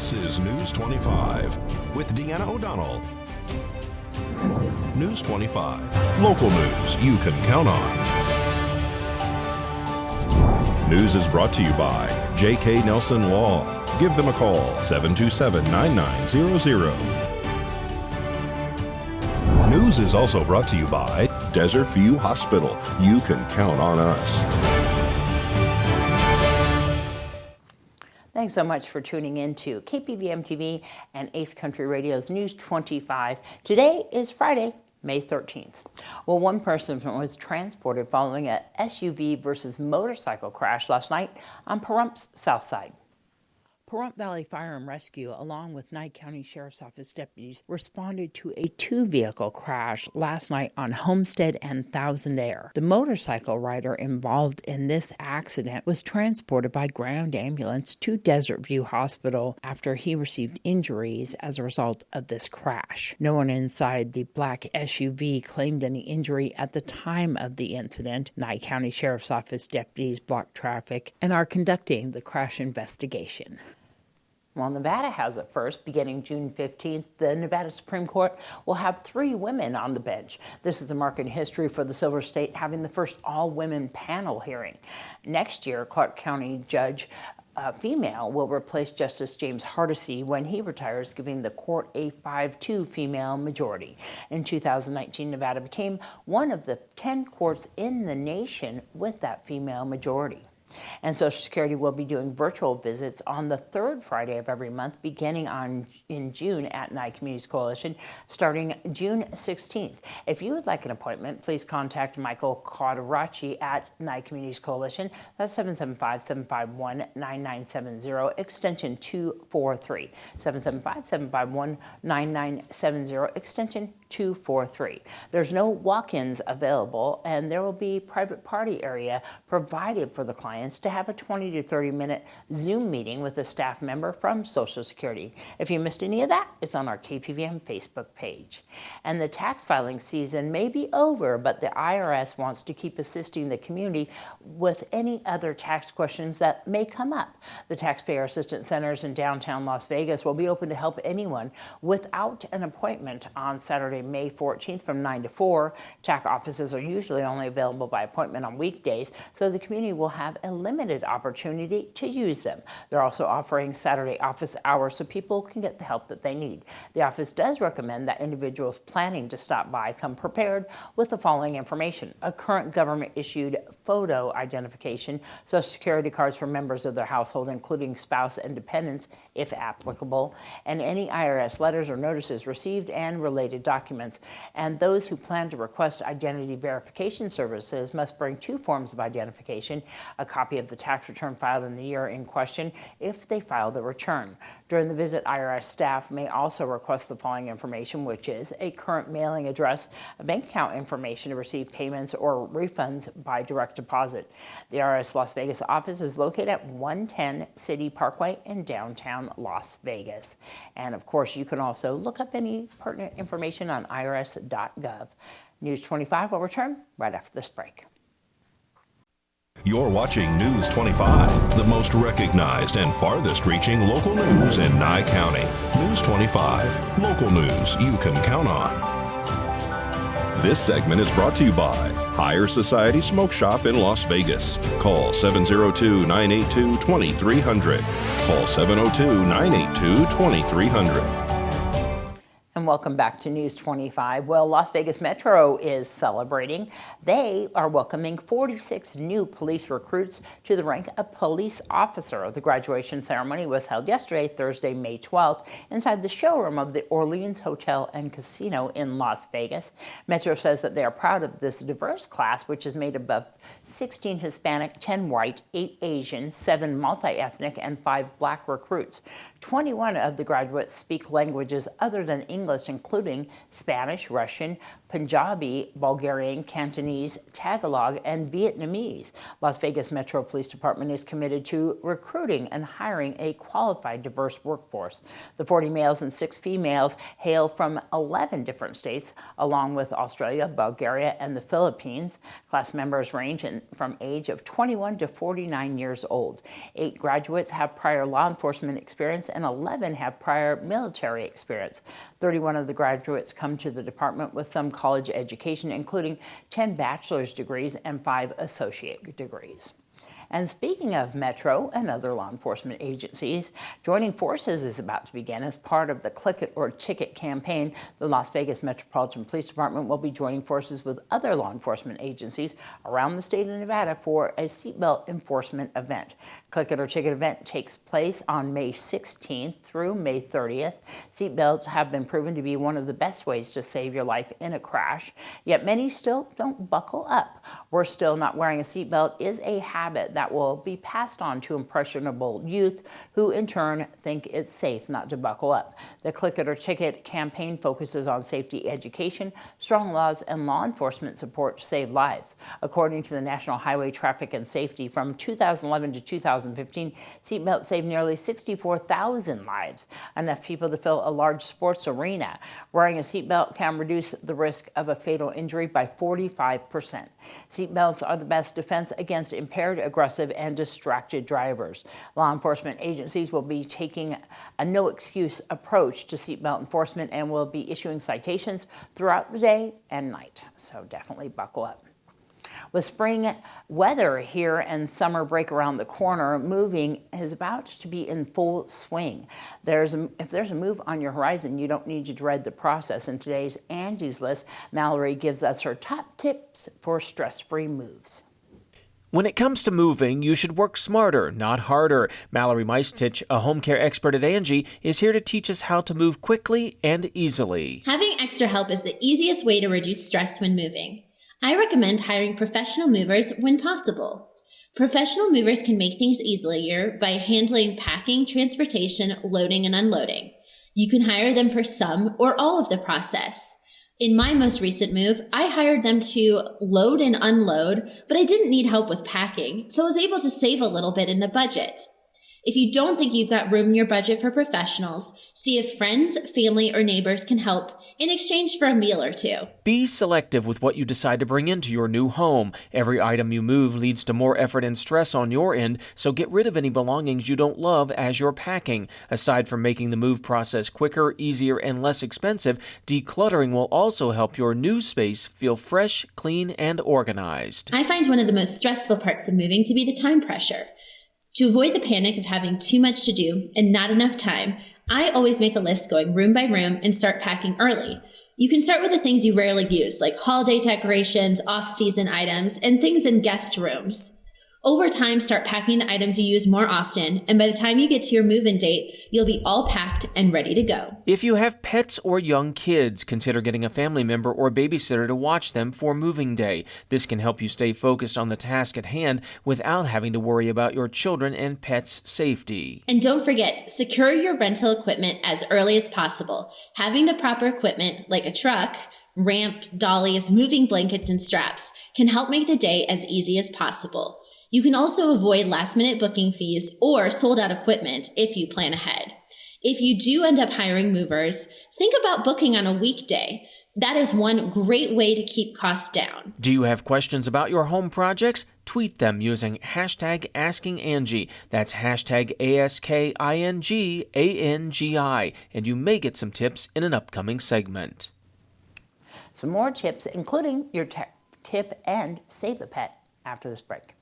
This is News 25 with Deanna O'Donnell. News 25, local news you can count on. News is brought to you by J.K. Nelson Law. Give them a call, 727-9900. News is also brought to you by Desert View Hospital. You can count on us. Thanks so much for tuning in to KPVM TV and Ace Country Radio's News 25. Today is Friday, May 13th. Well, one person was transported following a SUV versus motorcycle crash last night on Pahrumph's south side. Pahrump Valley Fire and Rescue, along with Nye County Sheriff's Office deputies, responded to a two-vehicle crash last night on Homestead and Thousand Air. The motorcycle rider involved in this accident was transported by ground ambulance to Desert View Hospital after he received injuries as a result of this crash. No one inside the black SUV claimed any injury at the time of the incident. Nye County Sheriff's Office deputies blocked traffic and are conducting the crash investigation. Well, Nevada has it first. Beginning June 15th, the Nevada Supreme Court will have 3 women on the bench. This is a mark in history for the Silver State having the first all-women panel hearing. Next year, Clark County Judge female will replace Justice James Hardesty when he retires, giving the court a 5-2 female majority. In 2019, Nevada became one of the 10 courts in the nation with that female majority. And Social Security will be doing virtual visits on the 3rd Friday of every month, beginning in June at Nye Communities Coalition, starting June 16th. If you would like an appointment, please contact Michael Cauderacci at Nye Communities Coalition. That's 775-751-9970, extension 243. 775-751-9970, extension 243. There's no walk-ins available, and there will be private party area provided for the clients to have a 20 to 30 minute Zoom meeting with a staff member from Social Security. If you missed any of that, it's on our KPVM Facebook page. And the tax filing season may be over, but the IRS wants to keep assisting the community with any other tax questions that may come up. The Taxpayer Assistance Centers in downtown Las Vegas will be open to help anyone without an appointment on Saturday, May 14th from 9 to 4. Tax offices are usually only available by appointment on weekdays, so the community will have a limited opportunity to use them. They're also offering Saturday office hours so people can get the help that they need. The office does recommend that individuals planning to stop by come prepared with the following information: a current government-issued photo identification, Social Security cards for members of their household, including spouse and dependents, if applicable, and any IRS letters or notices received and related documents. And those who plan to request identity verification services must bring 2 forms of identification: a copy of the tax return filed in the year in question if they filed the return. During the visit, IRS staff may also request the following information, which is a current mailing address, a bank account information to receive payments or refunds by direct deposit. The IRS Las Vegas office is located at 110 City Parkway in downtown Las Vegas. And of course, you can also look up any pertinent information on irs.gov. News 25 will return right after this break. You're watching News 25, the most recognized and farthest-reaching local news in Nye County. News 25, local news you can count on. This segment is brought to you by Higher Society Smoke Shop in Las Vegas. Call 702-982-2300. Call 702-982-2300. And welcome back to News 25. Well, Las Vegas Metro is celebrating. They are welcoming 46 new police recruits to the rank of police officer. The graduation ceremony was held yesterday, Thursday, May 12th, inside the showroom of the Orleans Hotel and Casino in Las Vegas. Metro says that they are proud of this diverse class, which is made up of 16 Hispanic, 10 white, 8 Asian, 7 multi-ethnic, and 5 black recruits. 21 of the graduates speak languages other than English English, including Spanish, Russian, Punjabi, Bulgarian, Cantonese, Tagalog, and Vietnamese. Las Vegas Metro Police Department is committed to recruiting and hiring a qualified, diverse workforce. The 40 males and 6 females hail from 11 different states, along with Australia, Bulgaria, and the Philippines. Class members range from age of 21 to 49 years old. 8 graduates have prior law enforcement experience and 11 have prior military experience. 31 of the graduates come to the department with some college education, including 10 bachelor's degrees and 5 associate degrees. And speaking of Metro and other law enforcement agencies, joining forces is about to begin as part of the Click It or Ticket campaign. The Las Vegas Metropolitan Police Department will be joining forces with other law enforcement agencies around the state of Nevada for a seatbelt enforcement event. Click It or Ticket event takes place on May 16th through May 30th. Seatbelts have been proven to be one of the best ways to save your life in a crash, yet many still don't buckle up. Worse still, not wearing a seatbelt is a habit that will be passed on to impressionable youth who in turn think it's safe not to buckle up. The Click It or Ticket campaign focuses on safety education, strong laws, and law enforcement support to save lives. According to the National Highway Traffic and Safety, from 2011 to 2015, seatbelts saved nearly 64,000 lives, enough people to fill a large sports arena. Wearing a seatbelt can reduce the risk of a fatal injury by 45%. Seatbelts are the best defense against impaired, aggressive, and distracted drivers. Law enforcement agencies will be taking a no-excuse approach to seatbelt enforcement and will be issuing citations throughout the day and night. So definitely buckle up. With spring weather here and summer break around the corner, moving is about to be in full swing. If there's a move on your horizon, you don't need to dread the process. In today's Angie's List, Mallory gives us her top tips for stress-free moves. When it comes to moving, you should work smarter, not harder. Mallory Meistich, a home care expert at Angie, is here to teach us how to move quickly and easily. Having extra help is the easiest way to reduce stress when moving. I recommend hiring professional movers when possible. Professional movers can make things easier by handling packing, transportation, loading, and unloading. You can hire them for some or all of the process. In my most recent move, I hired them to load and unload, but I didn't need help with packing, so I was able to save a little bit in the budget. If you don't think you've got room in your budget for professionals, see if friends, family, or neighbors can help in exchange for a meal or two. Be selective with what you decide to bring into your new home. Every item you move leads to more effort and stress on your end, so get rid of any belongings you don't love as you're packing. Aside from making the move process quicker, easier, and less expensive, decluttering will also help your new space feel fresh, clean, and organized. I find one of the most stressful parts of moving to be the time pressure. To avoid the panic of having too much to do and not enough time, I always make a list going room by room and start packing early. You can start with the things you rarely use, like holiday decorations, off-season items, and things in guest rooms. Over time, start packing the items you use more often, and by the time you get to your move-in date, you'll be all packed and ready to go. If you have pets or young kids, consider getting a family member or babysitter to watch them for moving day. This can help you stay focused on the task at hand without having to worry about your children and pets' safety. And don't forget, secure your rental equipment as early as possible. Having the proper equipment, like a truck, ramp, dollies, moving blankets, and straps, can help make the day as easy as possible. You can also avoid last-minute booking fees or sold-out equipment if you plan ahead. If you do end up hiring movers, think about booking on a weekday. That is one great way to keep costs down. Do you have questions about your home projects? Tweet them using hashtag AskingAngie. That's hashtag AskingAngie, and you may get some tips in an upcoming segment. Some more tips, including your tip and Save a Pet, after this break.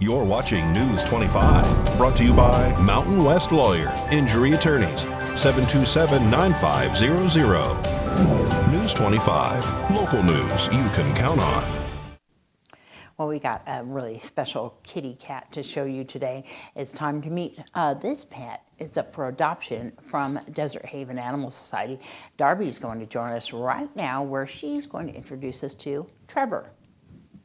You're watching News 25, brought to you by Mountain West Lawyer, Injury Attorneys, 727-9500. News 25, local news you can count on. Well, we got a really special kitty cat to show you today. It's time to meet this pet. It's up for adoption from Desert Haven Animal Society. Darby's going to join us right now, where she's going to introduce us to Trevor.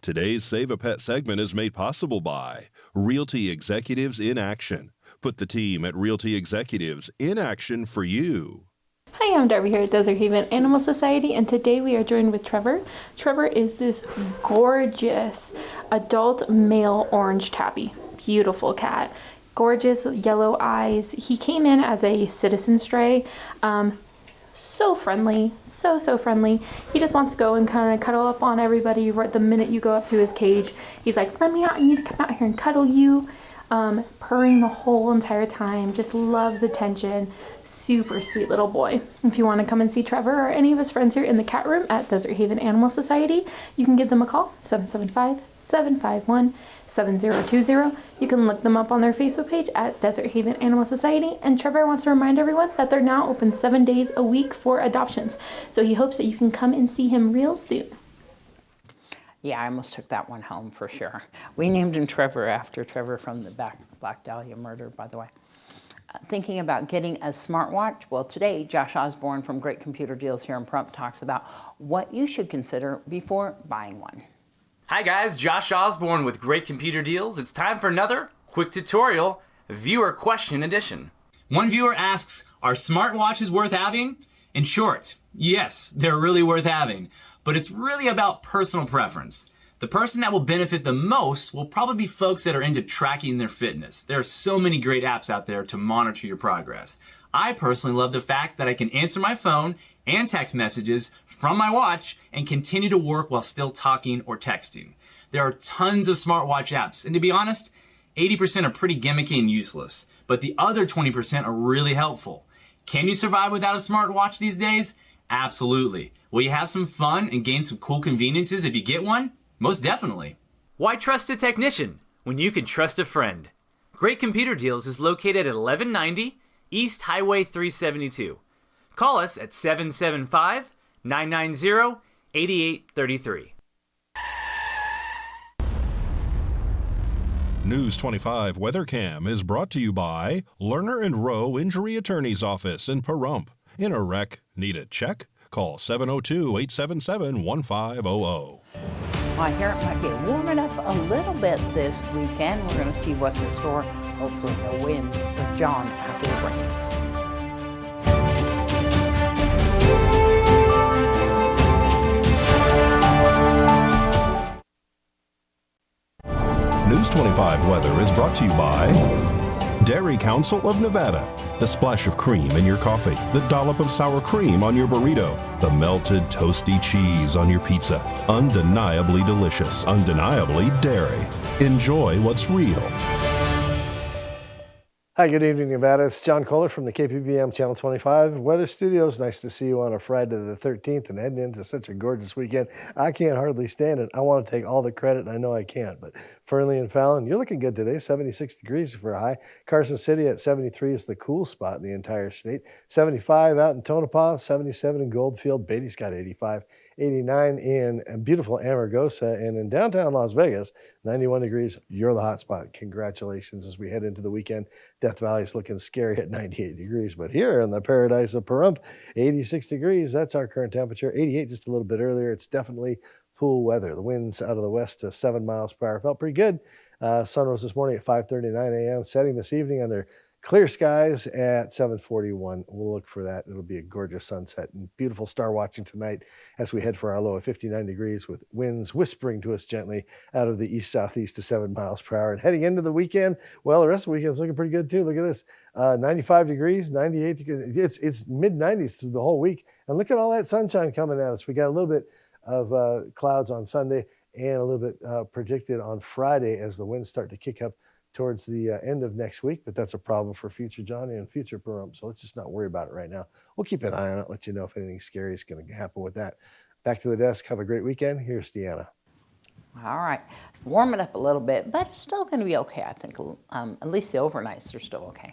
Today's Save a Pet segment is made possible by Realty Executives in Action. Put the team at Realty Executives in action for you. Hi, I'm Darby here at Desert Haven Animal Society, and today we are joined with Trevor. Trevor is this gorgeous adult male orange tabby. Beautiful cat. Gorgeous yellow eyes. He came in as a citizen stray. So friendly, so friendly. He just wants to go and kind of cuddle up on everybody right the minute you go up to his cage. He's like, let me out, I need to come out here and cuddle you. Purring the whole entire time, just loves attention. Super sweet little boy. If you want to come and see Trevor or any of his friends here in the cat room at Desert Haven Animal Society, you can give them a call, 775-751-7020. You can look them up on their Facebook page at Desert Haven Animal Society. And Trevor wants to remind everyone that they're now open 7 days a week for adoptions. So he hopes that you can come and see him real soon. Yeah, I almost took that one home for sure. We named him Trevor after Trevor from the Black Dahlia murder, by the way. Thinking about getting a smartwatch? Well, today, Josh Osborne from Great Computer Deals here in Pahrump talks about what you should consider before buying one. Hi guys, Josh Osborne with Great Computer Deals. It's time for another quick tutorial, viewer question edition. One viewer asks, are smartwatches worth having? In short, yes, they're really worth having, but it's really about personal preference. The person that will benefit the most will probably be folks that are into tracking their fitness. There are so many great apps out there to monitor your progress. I personally love the fact that I can answer my phone and text messages from my watch and continue to work while still talking or texting. There are tons of smartwatch apps, and to be honest, 80% are pretty gimmicky and useless, but the other 20% are really helpful. Can you survive without a smartwatch these days? Absolutely. Will you have some fun and gain some cool conveniences if you get one? Most definitely. Why trust a technician when you can trust a friend? Great Computer Deals is located at 1190 East Highway 372. Call us at 775-990-8833. News 25 WeatherCam is brought to you by Lerner and Rowe Injury Attorney's Office in Pahrump. In a wreck, need a check? Call 702-877-1500. I hear it might be warming up a little bit this weekend. We're going to see what's in store. Hopefully no wind with John after the break. News 25 weather is brought to you by Dairy Council of Nevada. The splash of cream in your coffee, the dollop of sour cream on your burrito, the melted toasty cheese on your pizza. Undeniably delicious, undeniably dairy. Enjoy what's real. Hi, good evening, Nevada. It's John Kohler from the KPVM Channel 25 Weather Studios. Nice to see you on a Friday the 13th and heading into such a gorgeous weekend. I can't hardly stand it. I want to take all the credit, and I know I can't. But Fernley and Fallon, you're looking good today. 76 degrees for a high. Carson City at 73 is the cool spot in the entire state. 75 out in Tonopah, 77 in Goldfield. Beatty's got 85. 89 in beautiful Amargosa, and in downtown Las Vegas, 91 degrees. You're the hot spot. Congratulations as we head into the weekend. Death Valley is looking scary at 98 degrees, but here in the paradise of Pahrump, 86 degrees. That's our current temperature. 88 just a little bit earlier. It's definitely cool weather. The winds out of the west to 7 miles per hour. Felt pretty good. Sun rose this morning at 5:39 a.m. Setting this evening under clear skies at 7:41. We'll look for that. It'll be a gorgeous sunset and beautiful star watching tonight as we head for our low of 59 degrees with winds whispering to us gently out of the east-southeast to 7 miles per hour. And heading into the weekend, well, the rest of the weekend's looking pretty good too. Look at this, 95 degrees, 98 degrees. It's mid-90s through the whole week. And look at all that sunshine coming at us. We got a little bit of clouds on Sunday and a little bit predicted on Friday as the winds start to kick up towards the end of next week, but that's a problem for future Johnny and future Pahrump, so let's just not worry about it right now. We'll keep an eye on it, let you know if anything scary is going to happen with that. Back to the desk. Have a great weekend. Here's Deanna. All right, warming up a little bit, but it's still going to be okay, I think. At least the overnights are still okay.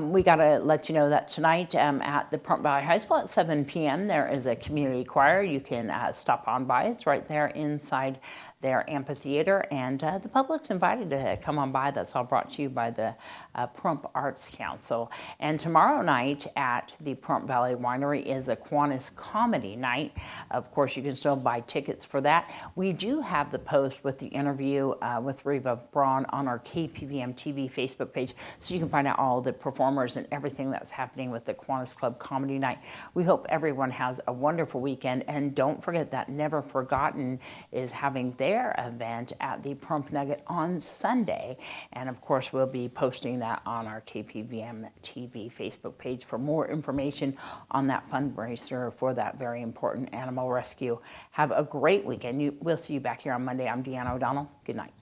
We got to let you know that tonight at the Pahrump Valley High School at 7 p.m. there is a community choir. You can stop on by. It's right there inside their amphitheater, and the public's invited to come on by. That's all brought to you by the Pahrump Arts Council. And tomorrow night at the Pahrump Valley Winery is a Kiwanis Comedy Night. Of course, you can still buy tickets for that. We do have the post with the interview with Reva Braun on our KPVM TV Facebook page, so you can find out all the performers and everything that's happening with the Kiwanis Club Comedy Night. We hope everyone has a wonderful weekend, and don't forget that Never Forgotten is having their event at the Pahrump Nugget on Sunday, and of course we'll be posting that on our KPVM TV Facebook page for more information on that fundraiser for that very important animal rescue. Have a great weekend. We'll see you back here on Monday. I'm Deanna O'Donnell. Good night.